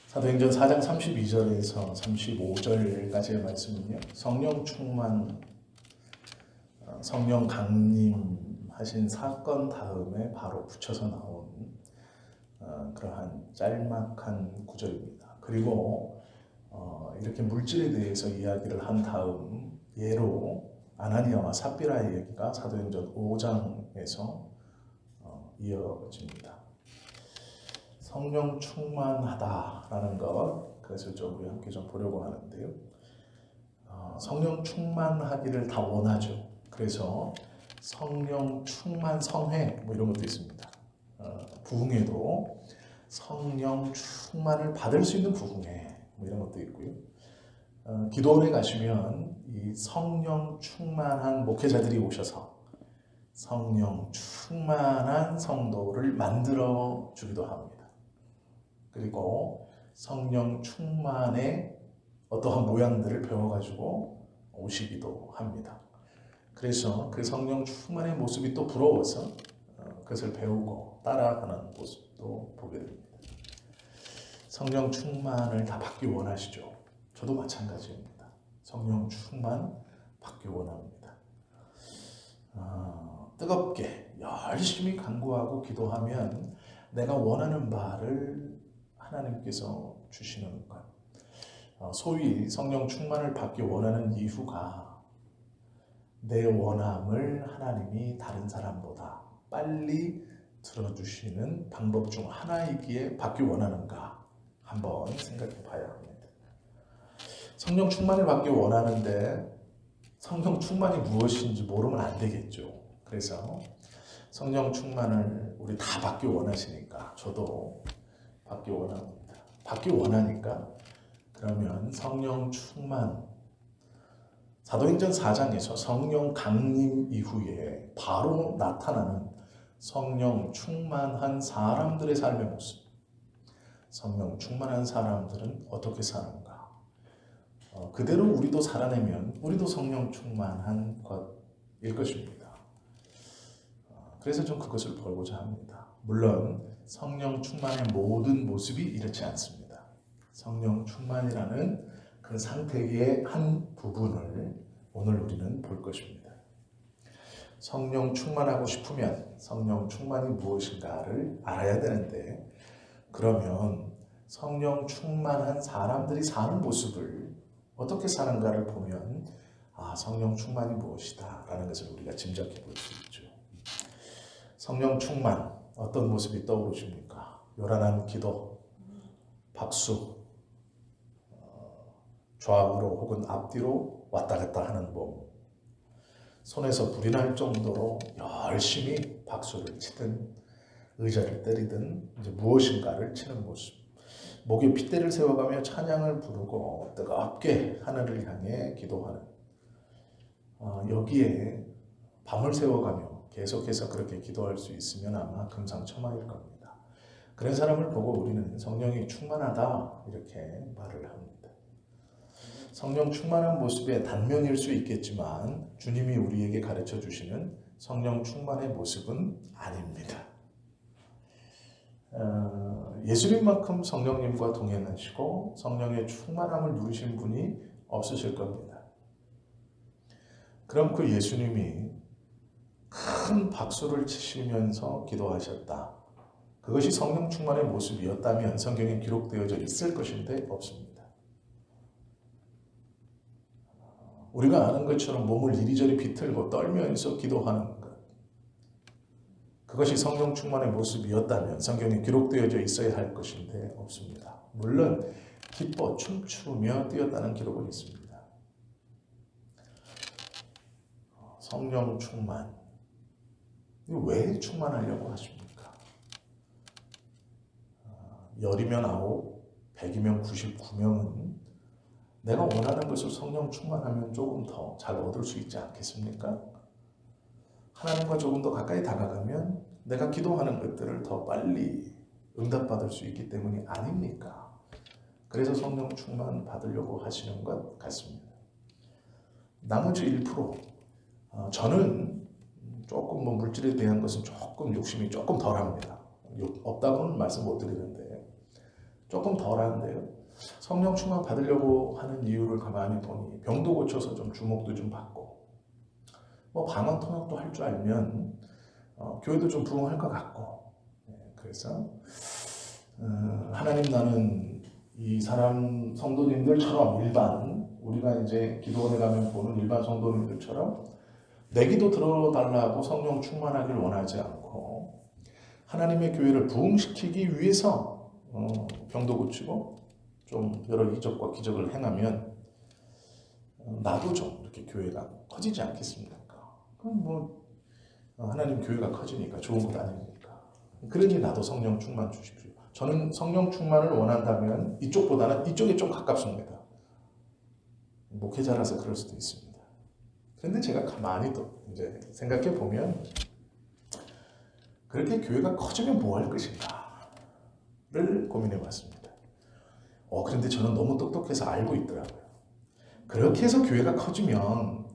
사도행전 4장 32절에서 35절까지의 말씀은요, 성령 충만, 성령 강림하신 사건 다음에 바로 붙여서 나온 그러한 짤막한 구절입니다. 그리고 이렇게 물질에 대해서 이야기를 한 다음 예로 아나니아와 삽비라의 얘기가 사도행전 5장에서 이어집니다. 성령 충만하다라는 것, 그것을 좀 우리 함께 좀 보려고 하는데요. 성령 충만하기를 다 원하죠. 그래서 성령 충만 성회 뭐 이런 것도 있습니다. 부흥회도 성령 충만을 받을 수 있는 부흥회 뭐 이런 것도 있고요. 기도원에 가시면 이 성령 충만한 목회자들이 오셔서 성령 충만한 성도를 만들어 주기도 합니다. 그리고 성령 충만의 어떠한 모양들을 배워가지고 오시기도 합니다. 그래서 그 성령 충만의 모습이 또 부러워서 그것을 배우고 따라가는 모습도 보게 됩니다. 성령 충만을 다 받기 원하시죠? 저도 마찬가지입니다. 성령 충만 받기 원합니다. 뜨겁게 열심히 간구하고 기도하면 내가 원하는 바를 하나님께서 주시는 것. 소위 성령 충만을 받기 원하는 이유가 내 원함을 하나님이 다른 사람보다 빨리 들어주시는 방법 중 하나이기에 받기 원하는가 한번 생각해 봐야 합니다. 성령 충만을 받기 원하는데 성령 충만이 무엇인지 모르면 안 되겠죠. 그래서 성령 충만을 우리 다 받기 원하시니까 저도 받기 원합니다. 받기 원하니까 그러면 성령 충만, 사도행전 4장에서 성령 강림 이후에 바로 나타나는 성령 충만한 사람들의 삶의 모습, 성령 충만한 사람들은 어떻게 사는가, 그대로 우리도 살아내면 우리도 성령 충만한 것일 것입니다. 그래서 좀 그것을 보고자 합니다. 물론 성령 충만의 모든 모습이 이렇지 않습니다. 성령 충만이라는 그 상태의 한 부분을 오늘 우리는 볼 것입니다. 성령 충만하고 싶으면 성령 충만이 무엇인가를 알아야 되는데, 그러면 성령 충만한 사람들이 사는 모습을 어떻게 사는가를 보면 성령 충만이 무엇이다 라는 것을 우리가 짐작해 볼 수 있죠. 성령 충만, 어떤 모습이 떠오르십니까? 요란한 기도, 박수, 좌우로 혹은 앞뒤로 왔다 갔다 하는 몸, 손에서 불이 날 정도로 열심히 박수를 치든 의자를 때리든 이제 무엇인가를 치는 모습, 목에 핏대를 세워가며 찬양을 부르고 뜨겁게 하늘을 향해 기도하는, 여기에 밤을 새워가며 계속해서 그렇게 기도할 수 있으면 아마 금상첨화일 겁니다. 그런 사람을 보고 우리는 성령이 충만하다 이렇게 말을 합니다. 성령 충만한 모습의 단면일 수 있겠지만 주님이 우리에게 가르쳐 주시는 성령 충만의 모습은 아닙니다. 예수님만큼 성령님과 동행하시고 성령의 충만함을 누리신 분이 없으실 겁니다. 그럼 그 예수님이 큰 박수를 치시면서 기도하셨다, 그것이 성령 충만의 모습이었다면 성경에 기록되어져 있을 것인데 없습니다. 우리가 아는 것처럼 몸을 이리저리 비틀고 떨면서 기도하는 것, 그것이 성령 충만의 모습이었다면 성경에 기록되어져 있어야 할 것인데 없습니다. 물론 기뻐 춤추며 뛰었다는 기록은 있습니다. 성령 충만, 왜 충만하려고 하십니까? 10이면 9, 100이면 99명은 내가 원하는 것을 성령 충만하면 조금 더 잘 얻을 수 있지 않겠습니까? 하나님과 조금 더 가까이 다가가면 내가 기도하는 것들을 더 빨리 응답받을 수 있기 때문이 아닙니까? 그래서 성령 충만 받으려고 하시는 것 같습니다. 나머지 1%, 저는 조금 물질에 대한 것은 조금 욕심이 조금 덜합니다. 없다고는 말씀 못 드리는데 조금 덜한데요. 성령 충만 받으려고 하는 이유를 가만히 보니 병도 고쳐서 좀 주목도 좀 받고 뭐 방언 통역도 할 줄 알면 교회도 좀 부흥할 것 같고 그래서 하나님 나는 이 사람 성도님들처럼 일반 우리가 이제 기도원에 가면 보는 일반 성도님들처럼 내 기도 들어달라고 성령 충만하길 원하지 않고 하나님의 교회를 부흥시키기 위해서 병도 고치고 좀 여러 이적과 기적을 행하면 나도 좀 이렇게 교회가 커지지 않겠습니까? 그럼 뭐 하나님 교회가 커지니까 좋은 것 아닙니까? 그러니 나도 성령 충만 주십시오. 저는 성령 충만을 원한다면 이쪽보다는 이쪽에 좀 가깝습니다. 목회자라서 그럴 수도 있습니다. 그런데 제가 가만히 또 이제 생각해 보면 그렇게 교회가 커지면 뭐 할 것인가를 고민해 봤습니다. 그런데 저는 너무 똑똑해서 알고 있더라고요. 그렇게 해서 교회가 커지면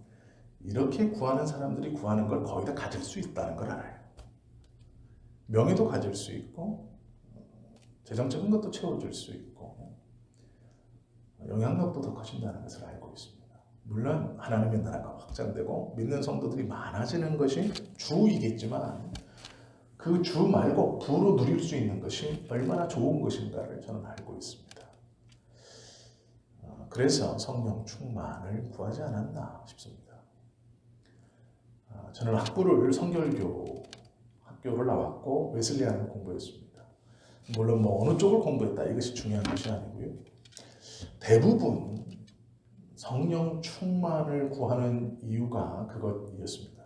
이렇게 구하는 사람들이 구하는 걸 거의 다 가질 수 있다는 걸 알아요. 명예도 가질 수 있고 재정적인 것도 채워줄 수 있고 영향력도 더 커진다는 것을 알고 있습니다. 물론 하나님의 나라가 확장되고 믿는 성도들이 많아지는 것이 주이겠지만 그 주 말고 부로 누릴 수 있는 것이 얼마나 좋은 것인가를 저는 알고 있습니다. 그래서 성령 충만을 구하지 않았나 싶습니다. 저는 학부를 성결교 학교를 나왔고 웨슬리안을 공부했습니다. 물론 뭐 어느 쪽을 공부했다 이것이 중요한 것이 아니고요. 대부분 성령 충만을 구하는 이유가 그것이었습니다.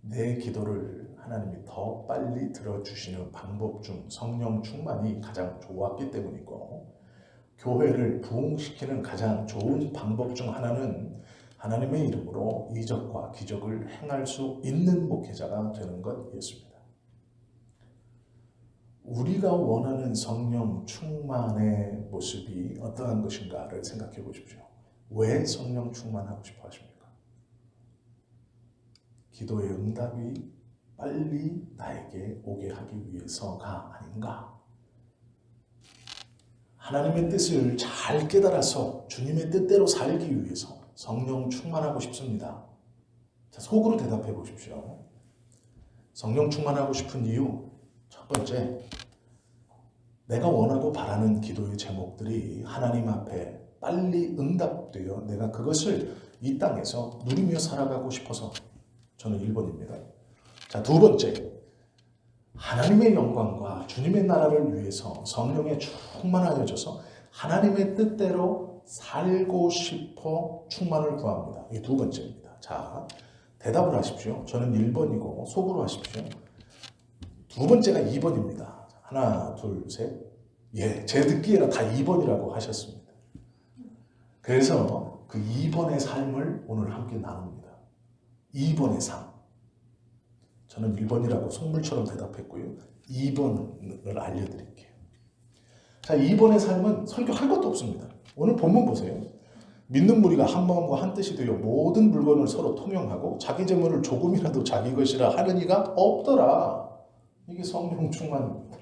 내 기도를 하나님이 더 빨리 들어주시는 방법 중 성령 충만이 가장 좋았기 때문이고 교회를 부흥시키는 가장 좋은 방법 중 하나는 하나님의 이름으로 이적과 기적을 행할 수 있는 목회자가 되는 것이었습니다. 우리가 원하는 성령 충만의 모습이 어떠한 것인가를 생각해 보십시오. 왜 성령 충만하고 싶어 하십니까? 기도의 응답이 빨리 나에게 오게 하기 위해서가 아닌가? 하나님의 뜻을 잘 깨달아서 주님의 뜻대로 살기 위해서 성령 충만하고 싶습니다. 자, 속으로 대답해 보십시오. 성령 충만하고 싶은 이유 첫 번째, 내가 원하고 바라는 기도의 제목들이 하나님 앞에 빨리 응답되어 내가 그것을 이 땅에서 누리며 살아가고 싶어서 저는 1번입니다. 자, 두 번째, 하나님의 영광과 주님의 나라를 위해서 성령에 충만하여져서 하나님의 뜻대로 살고 싶어 충만을 구합니다. 이게 두 번째입니다. 자, 대답을 하십시오. 저는 1번이고 속으로 하십시오. 두 번째가 2번입니다. 하나, 둘, 셋. 예, 제 듣기에는 다 2번이라고 하셨습니다. 그래서 그 2번의 삶을 오늘 함께 나눕니다. 2번의 삶. 저는 1번이라고 속물처럼 대답했고요. 2번을 알려드릴게요. 자, 2번의 삶은 설교할 것도 없습니다. 오늘 본문 보세요. 믿는 무리가 한 마음과 한 뜻이 되어 모든 물건을 서로 통용하고 자기 재물을 조금이라도 자기 것이라 하는 이가 없더라. 이게 성령 충만입니다.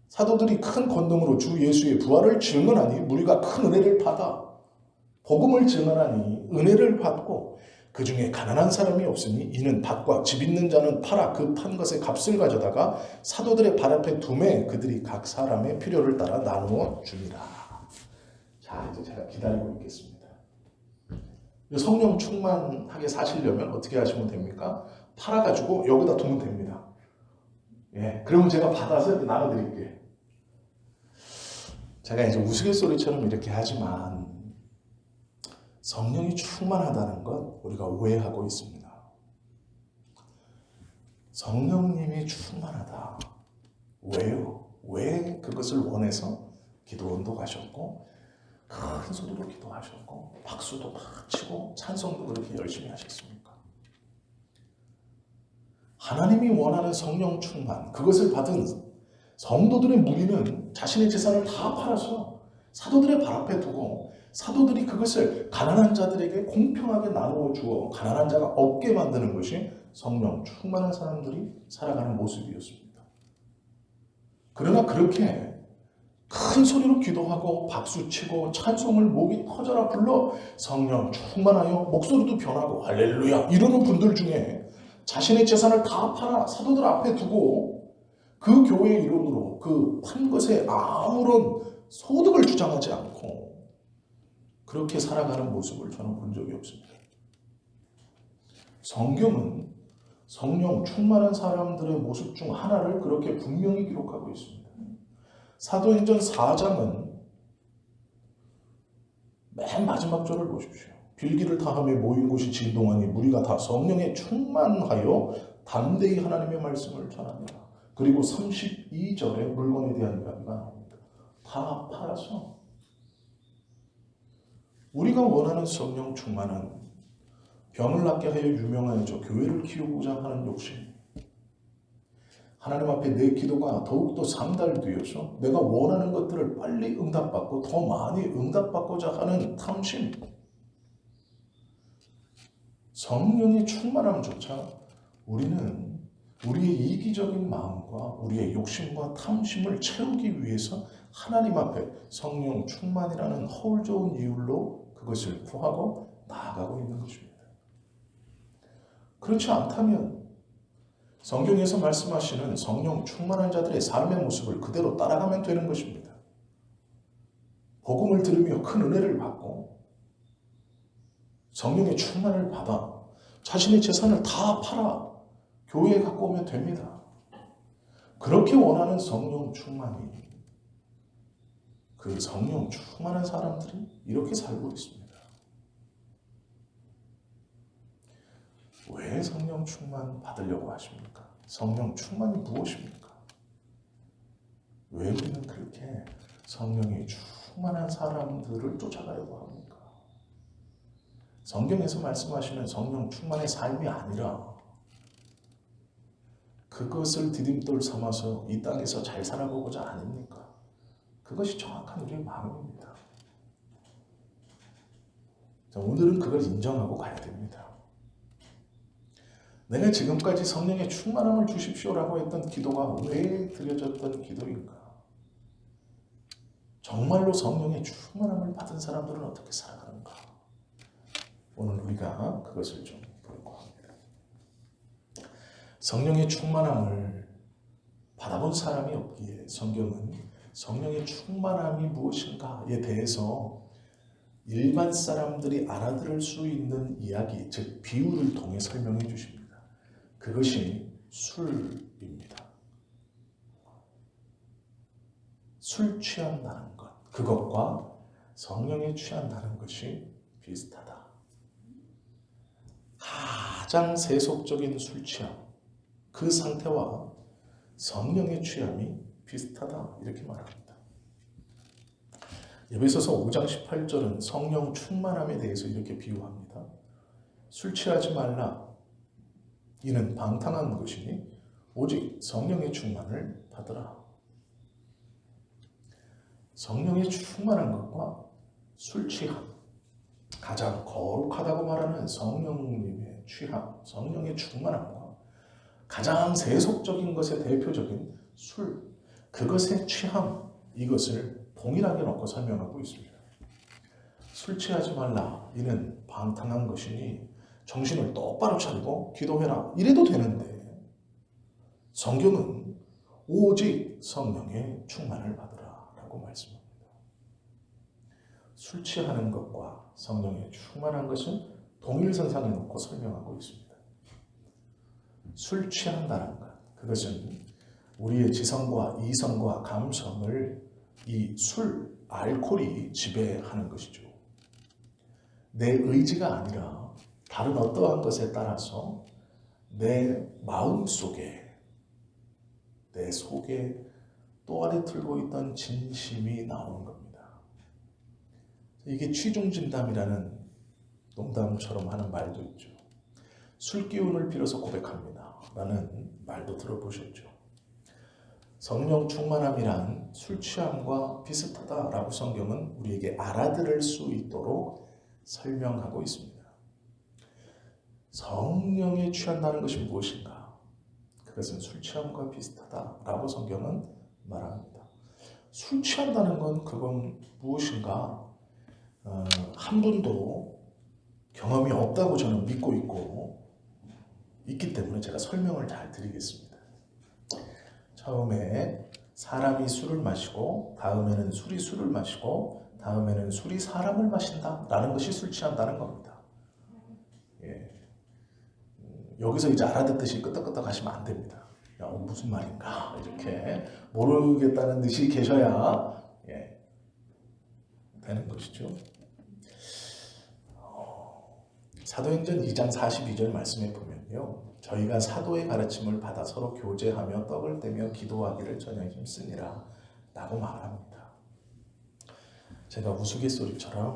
사도들이 큰 권능으로 주 예수의 부활을 증언하니 무리가 큰 은혜를 받아 복음을 증언하니 은혜를 받고 그 중에 가난한 사람이 없으니 이는 밭과 집 있는 자는 팔아 그 판 것의 값을 가져다가 사도들의 발 앞에 두매 그들이 각 사람의 필요를 따라 나누어 주니라. 자, 이제 제가 기다리고 있겠습니다. 성령 충만하게 사시려면 어떻게 하시면 됩니까? 팔아가지고 여기다 두면 됩니다. 예, 그러면 제가 받아서 이렇게 나눠드릴게요. 제가 이제 우스갯소리처럼 이렇게 하지만 성령이 충만하다는 것 우리가 오해하고 있습니다. 성령님이 충만하다. 왜요? 왜 그것을 원해서 기도원도 가셨고 큰 소리로 기도하셨고 박수도 막 치고 찬송도 그렇게 열심히 하셨습니까? 하나님이 원하는 성령 충만, 그것을 받은 성도들의 무리는 자신의 재산을 다 팔아서 사도들의 발 앞에 두고 사도들이 그것을 가난한 자들에게 공평하게 나누어 주어 가난한 자가 없게 만드는 것이 성령 충만한 사람들이 살아가는 모습이었습니다. 그러나 그렇게 큰 소리로 기도하고 박수치고 찬송을 목이 터져라 불러 성령 충만하여 목소리도 변하고 할렐루야 이러는 분들 중에 자신의 재산을 다 팔아 사도들 앞에 두고 그 교회의 일원으로 그 판 것에 아무런 소득을 주장하지 않고 그렇게 살아가는 모습을 저는 본 적이 없습니다. 성경은 성령 충만한 사람들의 모습 중 하나를 그렇게 분명히 기록하고 있습니다. 사도행전 4장은 맨 마지막 절을 보십시오. 빌기를 다함에 모인 곳이 진동하니 무리가 다 성령에 충만하여 담대히 하나님의 말씀을 전하니라. 그리고 32절에 물건에 대한 이야기가 나옵니다. 다 팔아서 우리가 원하는 성령 충만은 병을 낫게 하여 유명하여져 교회를 키우고자 하는 욕심, 하나님 앞에 내 기도가 더욱더 상달되어서 내가 원하는 것들을 빨리 응답받고 더 많이 응답받고자 하는 탐심, 성령의 충만함조차 우리는 우리의 이기적인 마음과 우리의 욕심과 탐심을 채우기 위해서 하나님 앞에 성령 충만이라는 허울 좋은 이유로 그것을 구하고 나아가고 있는 것입니다. 그렇지 않다면 성경에서 말씀하시는 성령 충만한 자들의 삶의 모습을 그대로 따라가면 되는 것입니다. 복음을 들으며 큰 은혜를 받고 성령의 충만을 받아 자신의 재산을 다 팔아 교회에 갖고 오면 됩니다. 그렇게 원하는 성령 충만이 그 성령 충만한 사람들이 이렇게 살고 있습니다. 왜 성령 충만 받으려고 하십니까? 성령 충만이 무엇입니까? 왜 우리는 그렇게 성령이 충만한 사람들을 쫓아가려고 합니까? 성경에서 말씀하시는 성령 충만의 삶이 아니라 그것을 디딤돌 삼아서 이 땅에서 잘 살아보고자 아닙니까? 그것이 정확한 우리의 마음입니다. 오늘은 그걸 인정하고 가야 됩니다. 내가 지금까지 성령의 충만함을 주십시오라고 했던 기도가 왜 드려졌던 기도인가? 정말로 성령의 충만함을 받은 사람들은 어떻게 살아가는가? 오늘 우리가 그것을 좀 보려고 합니다. 성령의 충만함을 받아본 사람이 없기에 성경은 성령의 충만함이 무엇인가에 대해서 일반 사람들이 알아들을 수 있는 이야기, 즉 비유를 통해 설명해 주십니다. 그것이 술입니다. 술 취한다는 것, 그것과 성령에 취한다는 것이 비슷하다. 가장 세속적인 술 취함, 그 상태와 성령의 취함이 비슷하다 이렇게 말합니다. 에베소서 5장 18절은 성령 충만함에 대해서 이렇게 비유합니다. 술 취하지 말라. 이는 방탕한 것이니 오직 성령의 충만을 받으라. 성령의 충만한 것과 술 취함, 가장 거룩하다고 말하는 성령님의 취함, 성령의 충만함과 가장 세속적인 것의 대표적인 술, 그것의 취함, 이것을 동일하게 놓고 설명하고 있습니다. 술 취하지 말라. 이는 방탕한 것이니 정신을 똑바로 차리고 기도해라. 이래도 되는데 성경은 오직 성령의 충만을 받으라 라고 말씀합니다. 술 취하는 것과 성령의 충만한 것은 동일선상에 놓고 설명하고 있습니다. 술 취한다는 것, 그것은 우리의 지성과 이성과 감성을 이 술, 알코올이 지배하는 것이죠. 내 의지가 아니라 다른 어떠한 것에 따라서 내 마음속에, 내 속에 또아리 틀고 있던 진심이 나오는 겁니다. 이게 취중진담이라는 농담처럼 하는 말도 있죠. 술 기운을 빌어서 고백합니다 라는 말도 들어보셨죠. 성령 충만함이란 술 취함과 비슷하다라고 성경은 우리에게 알아들을 수 있도록 설명하고 있습니다. 성령에 취한다는 것이 무엇인가? 그것은 술 취함과 비슷하다라고 성경은 말합니다. 술 취한다는 건 그건 무엇인가? 한 분도 경험이 없다고 저는 믿고 있기 때문에 제가 설명을 잘 드리겠습니다. 처음에 사람이 술을 마시고 다음에는 술이 술을 마시고 다음에는 술이 사람을 마신다라는 것이 술 취한다는 겁니다. 예. 여기서 이제 알아듣듯이 끄떡끄떡 하시면 안 됩니다. 야, 무슨 말인가 이렇게 모르겠다는 듯이 계셔야 되는 것이죠. 사도행전 2장 42절 말씀에 보면요. 저희가 사도의 가르침을 받아 서로 교제하며 떡을 떼며 기도하기를 전혀 힘쓰니라 라고 말합니다. 제가 우스갯소리처럼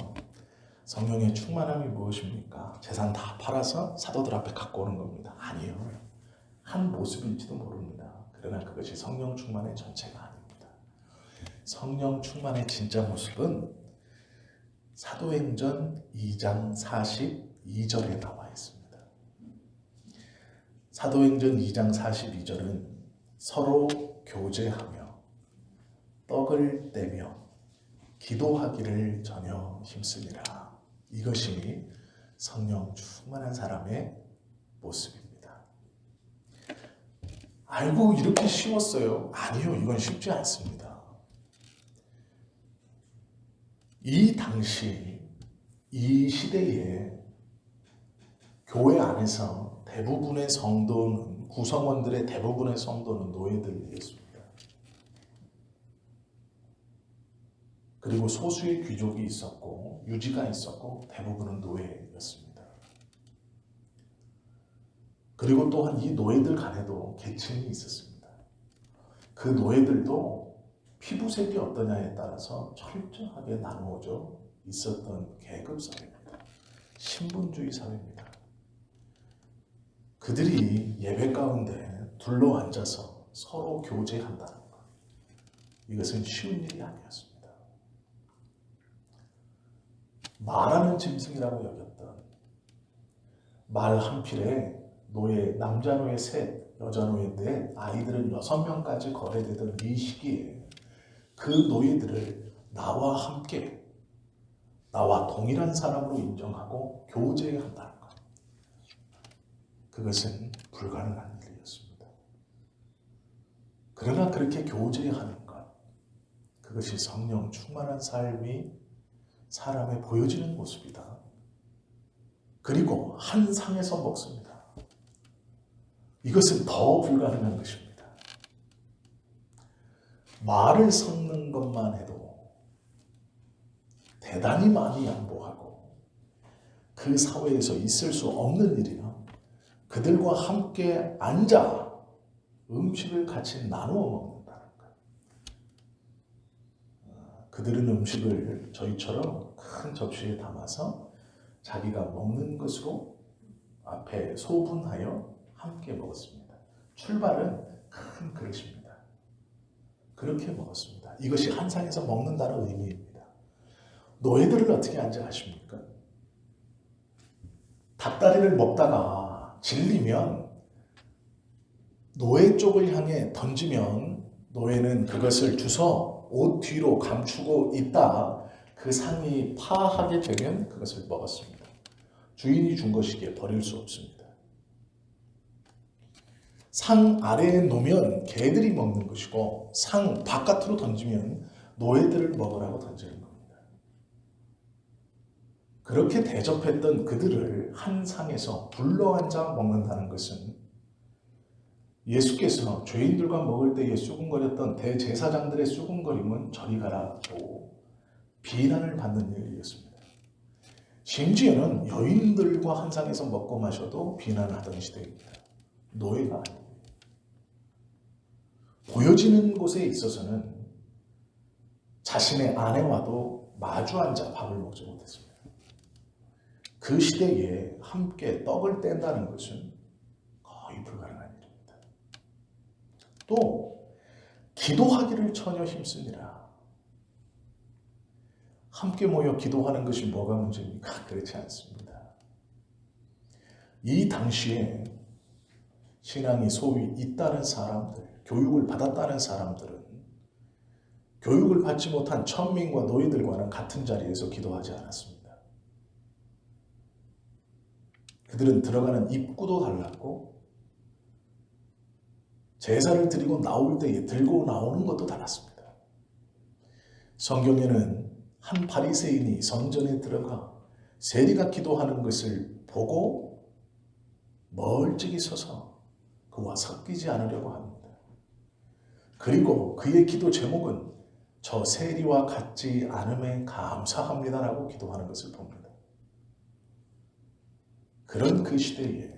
성령의 충만함이 무엇입니까? 재산 다 팔아서 사도들 앞에 갖고 오는 겁니다. 아니에요. 한 모습일지도 모릅니다. 그러나 그것이 성령 충만의 전체가 아닙니다. 성령 충만의 진짜 모습은 사도행전 2장 42절에 나와 있습니다. 사도행전 2장 42절은 서로 교제하며 떡을 떼며 기도하기를 전혀 힘쓰니라. 이것이 성령 충만한 사람의 모습입니다. 알고 이렇게 쉬웠어요? 아니요, 이건 쉽지 않습니다. 이 당시, 이 시대에 교회 안에서 대부분의 성도는, 구성원들의 대부분의 성도는 노예들이었습니다. 그리고 소수의 귀족이 있었고 유지가 있었고 대부분은 노예였습니다. 그리고 또한 이 노예들 간에도 계층이 있었습니다. 그 노예들도 피부색이 어떠냐에 따라서 철저하게 나누어져 있었던 계급 사회입니다. 신분주의 사회입니다. 그들이 예배 가운데 둘러 앉아서 서로 교제한다는 것, 이것은 쉬운 일이 아니었습니다. 말하는 짐승이라고 여겼던 말 한 필에 노예, 남자 노예 셋, 여자 노예 넷, 아이들은 6명까지 거래되던 이 시기에 그 노예들을 나와 함께, 나와 동일한 사람으로 인정하고 교제한다는 것, 그것은 불가능한 일이었습니다. 그러나 그렇게 교제하는 것, 그것이 성령 충만한 삶이 사람의 보여지는 모습이다. 그리고 한 상에서 먹습니다. 이것은 더 불가능한 것입니다. 말을 섞는 것만 해도 대단히 많이 양보하고 그 사회에서 있을 수 없는 일이나 그들과 함께 앉아 음식을 같이 나누어 먹는다는 것. 그들은 음식을 저희처럼 큰 접시에 담아서 자기가 먹는 것으로 앞에 소분하여 함께 먹었습니다. 출발은 큰 그릇입니다. 그렇게 먹었습니다. 이것이 한 상에서 먹는다는 의미입니다. 노예들을 어떻게 앉아 하십니까? 닭다리를 먹다가 질리면 노예 쪽을 향해 던지면 노예는 그것을 주워 옷 뒤로 감추고 있다 그 상이 파하게 되면 그것을 먹었습니다. 주인이 준 것이기에 버릴 수 없습니다. 상 아래에 놓으면 개들이 먹는 것이고 상 바깥으로 던지면 노예들을 먹으라고 던지는 겁니다. 그렇게 대접했던 그들을 한 상에서 둘러앉아 먹는다는 것은 예수께서 죄인들과 먹을 때에 수군거렸던 대제사장들의 수군거림은 저리 가라고 비난을 받는 일이었습니다. 심지어는 여인들과 한 상에서 먹고 마셔도 비난하던 시대입니다. 노예가 아니에요. 보여지는 곳에 있어서는 자신의 아내와도 마주 앉아 밥을 먹지 못했습니다. 그 시대에 함께 떡을 뗀다는 것은 거의 불가능한 일입니다. 또 기도하기를 전혀 힘쓰니라. 함께 모여 기도하는 것이 뭐가 문제입니까? 그렇지 않습니다. 이 당시에 신앙이 소위 있다는 사람들, 교육을 받았다는 사람들은 교육을 받지 못한 천민과 노예들과는 같은 자리에서 기도하지 않았습니다. 그들은 들어가는 입구도 달랐고 제사를 드리고 나올 때에 들고 나오는 것도 달랐습니다. 성경에는 한 바리새인이 성전에 들어가 세리가 기도하는 것을 보고 멀찍이 서서 그와 섞이지 않으려고 합니다. 그리고 그의 기도 제목은 저 세리와 같지 않음에 감사합니다라고 기도하는 것을 봅니다. 그런 그 시대에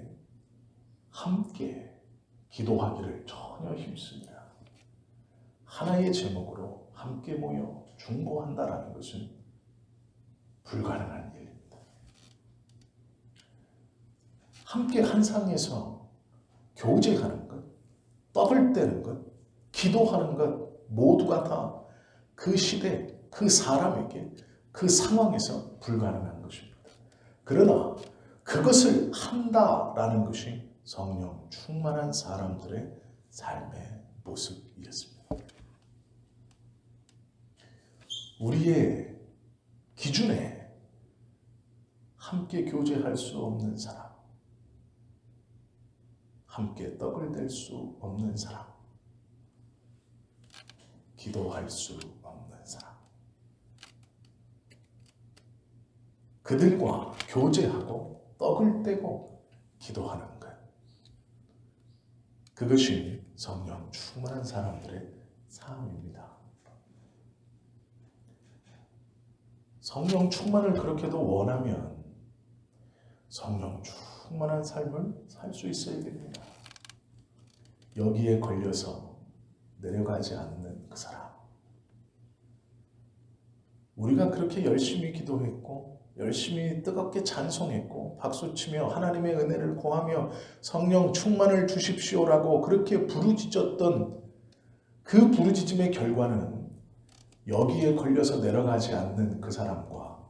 함께 기도하기를 전혀 힘씁니다. 하나의 제목으로 함께 모여 중보한다라는 것은 불가능한 일입니다. 함께 한 상에서 교제하는 것, 떡을 떼는 것, 기도하는 것 모두가 다 그 시대, 그 사람에게 그 상황에서 불가능한 것입니다. 그러나 그것을 한다라는 것이 성령 충만한 사람들의 삶의 모습이었습니다. 우리의 기준에 함께 교제할 수 없는 사람, 함께 떡을 뗄 수 없는 사람, 기도할 수 없는 사람, 그들과 교제하고 떡을 떼고 기도하는 것, 그것이 성령 충만한 사람들의 삶입니다. 성령 충만을 그렇게도 원하면 성령 충만한 삶을 살 수 있어야 됩니다. 여기에 걸려서 내려가지 않는 그 사람. 우리가 그렇게 열심히 기도했고 열심히 뜨겁게 찬송했고 박수치며 하나님의 은혜를 구하며 성령 충만을 주십시오라고 그렇게 부르짖었던 그 부르짖음의 결과는 여기에 걸려서 내려가지 않는 그 사람과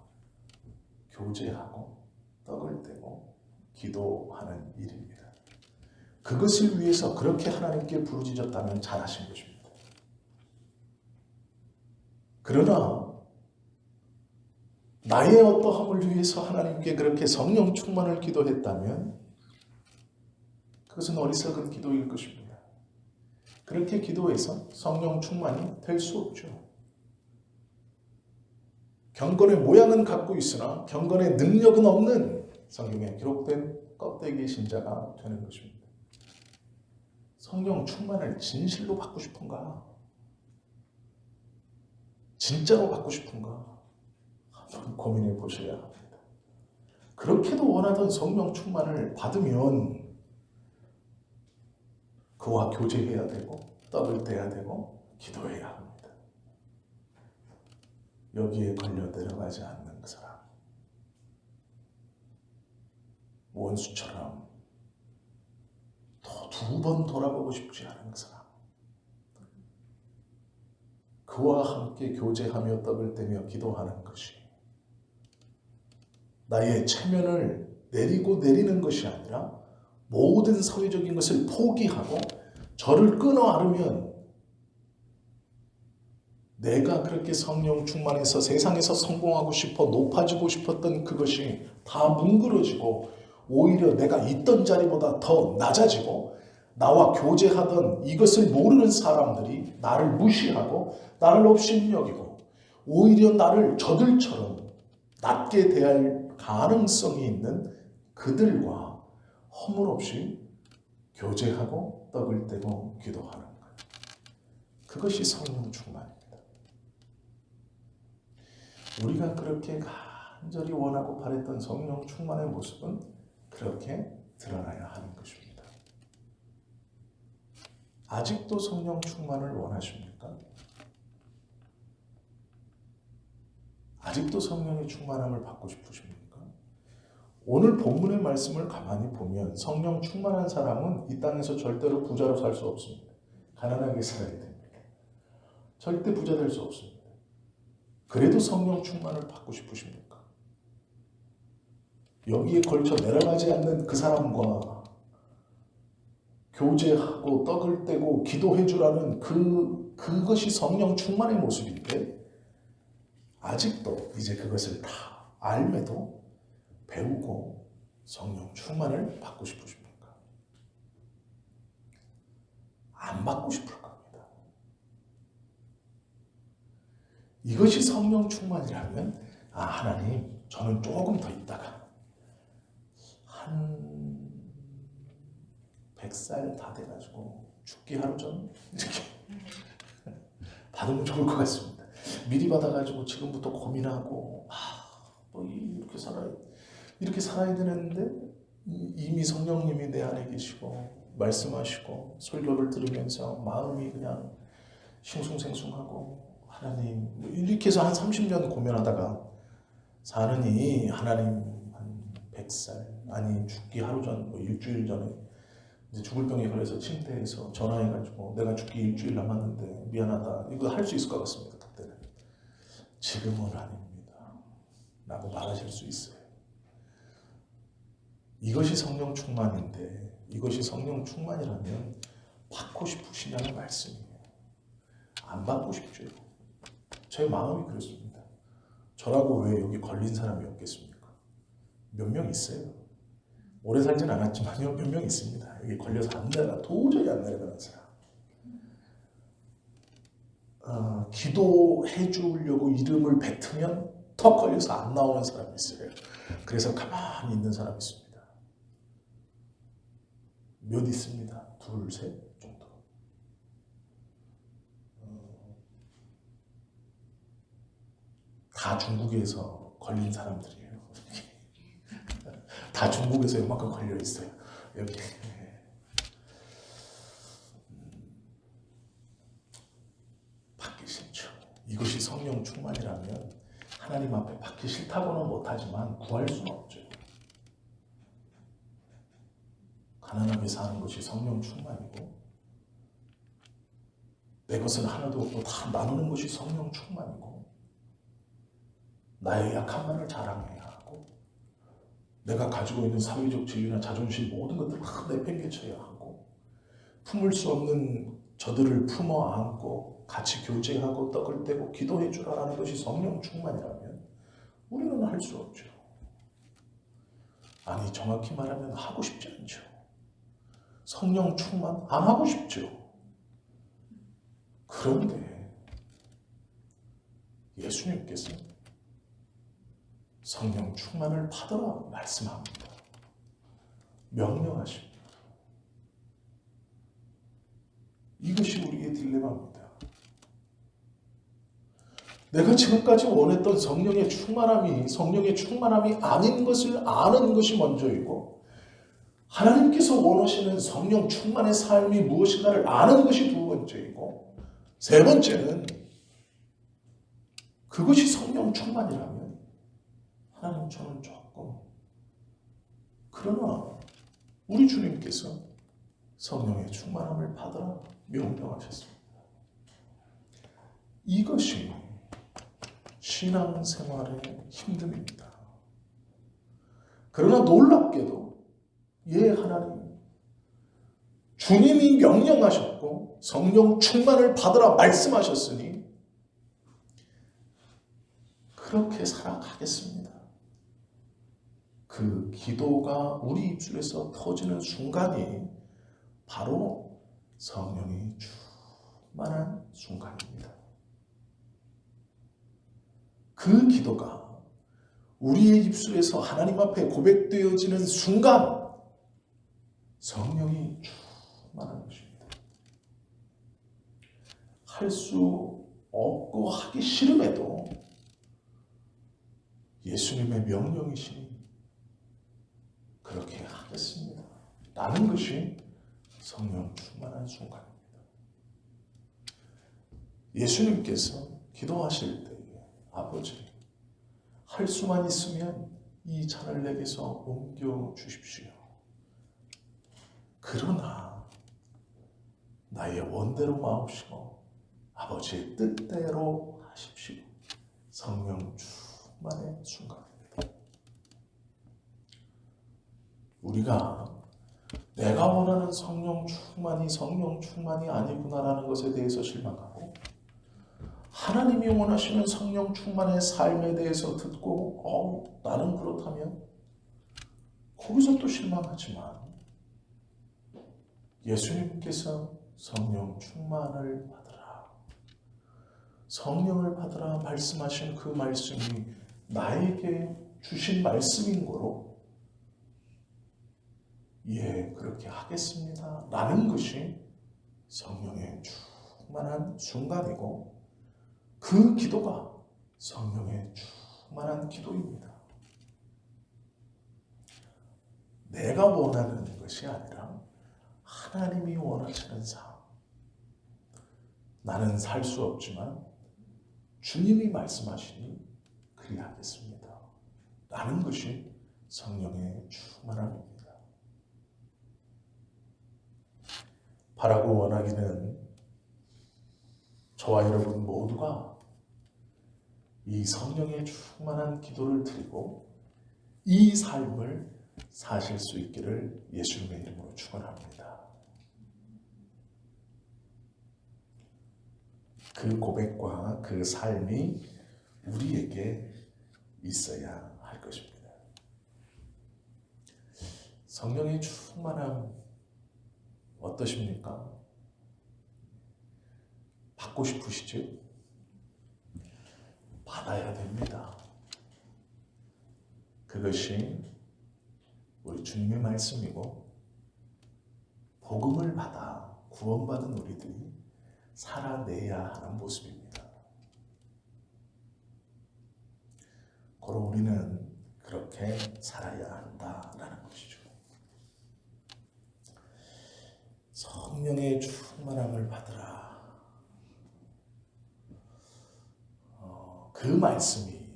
교제하고 떡을 떼고 기도하는 일입니다. 그것을 위해서 그렇게 하나님께 부르짖었다면 잘하신 것입니다. 그러나 나의 어떠함을 위해서 하나님께 그렇게 성령 충만을 기도했다면 그것은 어리석은 기도일 것입니다. 그렇게 기도해서 성령 충만이 될 수 없죠. 경건의 모양은 갖고 있으나 경건의 능력은 없는 성경에 기록된 껍데기 신자가 되는 것입니다. 성령 충만을 진실로 받고 싶은가? 진짜로 받고 싶은가? 한번 고민해 보셔야 합니다. 그렇게도 원하던 성령 충만을 받으면 그와 교제해야 되고 떡을 떼야 되고 기도해야 합니다. 여기에 걸려 내려가지 않는 그 사람, 원수처럼 또 두 번 돌아보고 싶지 않은 그 사람, 그와 함께 교제하며 떡을 떼며 기도하는 것이 나의 체면을 내리고 내리는 것이 아니라 모든 사회적인 것을 포기하고 저를 끊어 앓으면 내가 그렇게 성령 충만해서 세상에서 성공하고 싶어 높아지고 싶었던 그것이 다 뭉그러지고 오히려 내가 있던 자리보다 더 낮아지고 나와 교제하던 이것을 모르는 사람들이 나를 무시하고 나를 업신여기고 오히려 나를 저들처럼 낮게 대할 가능성이 있는 그들과 허물없이 교제하고 떡을 떼고 기도하는 것. 그것이 성령 충만입니다. 우리가 그렇게 간절히 원하고 바랬던 성령 충만의 모습은 그렇게 드러나야 하는 것입니다. 아직도 성령 충만을 원하십니까? 아직도 성령의 충만함을 받고 싶으십니까? 오늘 본문의 말씀을 가만히 보면 성령 충만한 사람은 이 땅에서 절대로 부자로 살 수 없습니다. 가난하게 살아야 됩니다. 절대 부자 될 수 없습니다. 그래도 성령 충만을 받고 싶으십니까? 여기에 걸쳐 내려가지 않는 그 사람과 교제하고 떡을 떼고 기도해 주라는 그것이 성령 충만의 모습인데 아직도 이제 그것을 다 알매도 배우고 성령 충만을 받고 싶으십니까? 안 받고 싶을 겁니다. 이것이 성령 충만이라면 하나님 저는 조금 더 있다가 한 100살 다 돼가지고 죽기 하루 전 이렇게 받으면 좋을 것 같습니다. 미리 받아가지고 지금부터 고민하고 뭐 이렇게 살아야 되는데 이미 성령님이 내 안에 계시고 말씀하시고 설교를 들으면서 마음이 그냥 싱숭생숭하고 하나님 이렇게 해서 한 30년 고민하다가 사느니 하나님 한 100살 아니 죽기 하루 전 일주일 전에 이제 죽을 병에 걸려서 침대에서 전화해가지고 내가 죽기 일주일 남았는데 미안하다 이거 할 수 있을 것 같습니다. 그때는 지금은 아닙니다 라고 말하실 수 있어요. 이것이 성령 충만인데 이것이 성령 충만이라면 받고 싶으시냐는 말씀이에요. 안 받고 싶죠. 제 마음이 그렇습니다. 저라고 왜 여기 걸린 사람이 없겠습니까? 몇 명 있어요. 오래 살진 않았지만요. 몇 명 있습니다. 여기 걸려서 도저히 안 내려가는 사람. 기도해 주려고 이름을 뱉으면 턱 걸려서 안 나오는 사람이 있어요. 그래서 가만히 있는 사람이 있습니다. 몇 있습니다. 둘, 셋 정도. 다 중국에서 걸린 사람들이에요. 다 중국에서 이만큼 걸려 있어요. 여기. 받기 싫죠. 이것이 성령 충만이라면 하나님 앞에 받기 싫다고는 못하지만 구할 수는 없죠. 가난하게 사는 것이 성령 충만이고 내 것은 하나도 없고 다 나누는 것이 성령 충만이고 나의 약함만을 자랑해야 하고 내가 가지고 있는 사회적 지위나 자존심 모든 것들을 다 내팽개쳐야 하고 품을 수 없는 저들을 품어 안고 같이 교제하고 떡을 떼고 기도해 주라는 것이 성령 충만이라면 우리는 할 수 없죠. 아니 정확히 말하면 하고 싶지 않죠. 성령 충만 안 하고 싶죠. 그런데 예수님께서 성령 충만을 받으라 말씀합니다. 명령하십니다. 이것이 우리의 딜레마입니다. 내가 지금까지 원했던 성령의 충만함이 아닌 것을 아는 것이 먼저이고 하나님께서 원하시는 성령 충만의 삶이 무엇인가를 아는 것이 두 번째이고 세 번째는 그것이 성령 충만이라면 하나님 저는 조금 그러나 우리 주님께서 성령의 충만함을 받으라 명령하셨습니다. 이것이 신앙생활의 힘듦입니다. 그러나 놀랍게도 하나님 주님이 명령하셨고 성령 충만을 받으라 말씀하셨으니 그렇게 살아가겠습니다. 그 기도가 우리 입술에서 터지는 순간이 바로 성령이 충만한 순간입니다. 그 기도가 우리의 입술에서 하나님 앞에 고백되어지는 순간 성령이 충만한 것입니다. 할 수 없고 하기 싫음에도 예수님의 명령이시니 그렇게 하겠습니다. 라는 것이 성령 충만한 순간입니다. 예수님께서 기도하실 때 아버지 할 수만 있으면 이 잔을 내게서 옮겨 주십시오. 그러나 나의 원대로 마옵시고 아버지의 뜻대로 하십시오. 성령 충만의 순간입니다. 우리가 내가 원하는 성령 충만이 아니구나라는 것에 대해서 실망하고, 하나님이 원하시는 성령 충만의 삶에 대해서 듣고 나는 그렇다면 거기서 또 실망하지만, 예수님께서 성령 충만을 받으라, 성령을 받으라 말씀하신 그 말씀이 나에게 주신 말씀인 거로, 예, 그렇게 하겠습니다 라는 것이 성령의 충만한 순간이고, 그 기도가 성령의 충만한 기도입니다. 내가 원하는 것이 아니라 하나님이 원하시는 삶. 나는 살 수 없지만 주님이 말씀하시니 그리하겠습니다 라는 것이 성령의 충만함입니다. 바라고 원하기는 저와 여러분 모두가 이 성령의 충만한 기도를 드리고 이 삶을 사실 수 있기를 예수님의 이름으로 축원합니다. 그 고백과 그 삶이 우리에게 있어야 할 것입니다. 성령의 충만함 어떠십니까? 받고 싶으시죠? 받아야 됩니다. 그것이 우리 주님의 말씀이고, 복음을 받아 구원받은 우리들이 살아내야 하는 모습입니다. 그럼 우리는 그렇게 살아야 한다라는 것이죠. 성령의 충만함을 받으라. 그 말씀이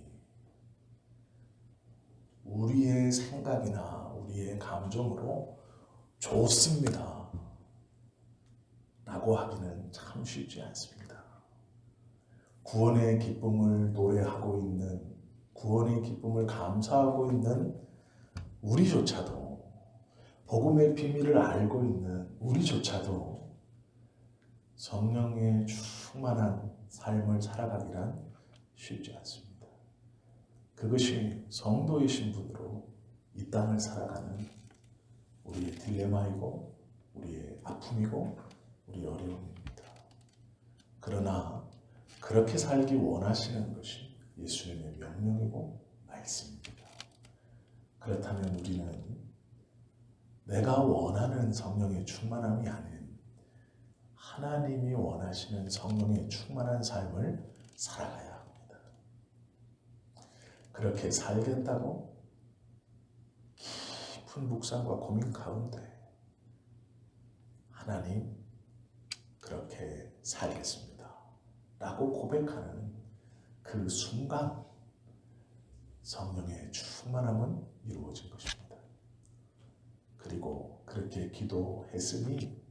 우리의 생각이나 우리의 감정으로 좋습니다 라고 하기는 참 쉽지 않습니다. 구원의 기쁨을 노래하고 있는, 구원의 기쁨을 감사하고 있는 우리조차도, 복음의 비밀을 알고 있는 우리조차도 성령의 충만한 삶을 살아가기란 쉽지 않습니다. 그것이 성도이신 분으로 이 땅을 살아가는 우리의 딜레마이고, 우리의 아픔이고, 우리의 어려움입니다. 그러나 그렇게 살기 원하시는 것이 예수님의 명령이고 말씀입니다. 그렇다면 우리는 내가 원하는 성령의 충만함이 아닌 하나님이 원하시는 성령의 충만한 삶을 살아가야 합니다. 그렇게 살겠다고 깊은 묵상과 고민 가운데 하나님 그렇게 살겠습니다 라고 고백하는 그 순간 성령의 충만함은 이루어진 것입니다. 그리고 그렇게 기도했으니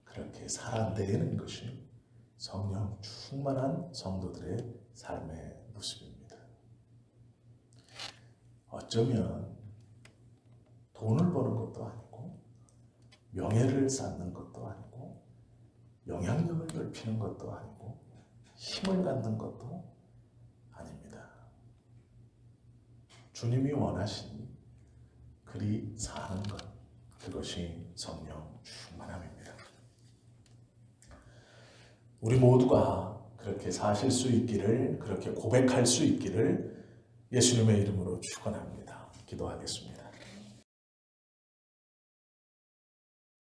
그렇게 살아내는 것이 성령 충만한 성도들의 삶의 모습입니다. 어쩌면 돈을 버는 것도 아니고, 명예를 쌓는 것도 아니고, 영향력을 넓히는 것도 아니고, 힘을 갖는 것도 아닙니다. 주님이 원하시니 그리 사는 것, 그것이 성령 충만함입니다. 우리 모두가 그렇게 사실 수 있기를, 그렇게 고백할 수 있기를 예수님의 이름으로 축원합니다. 기도하겠습니다.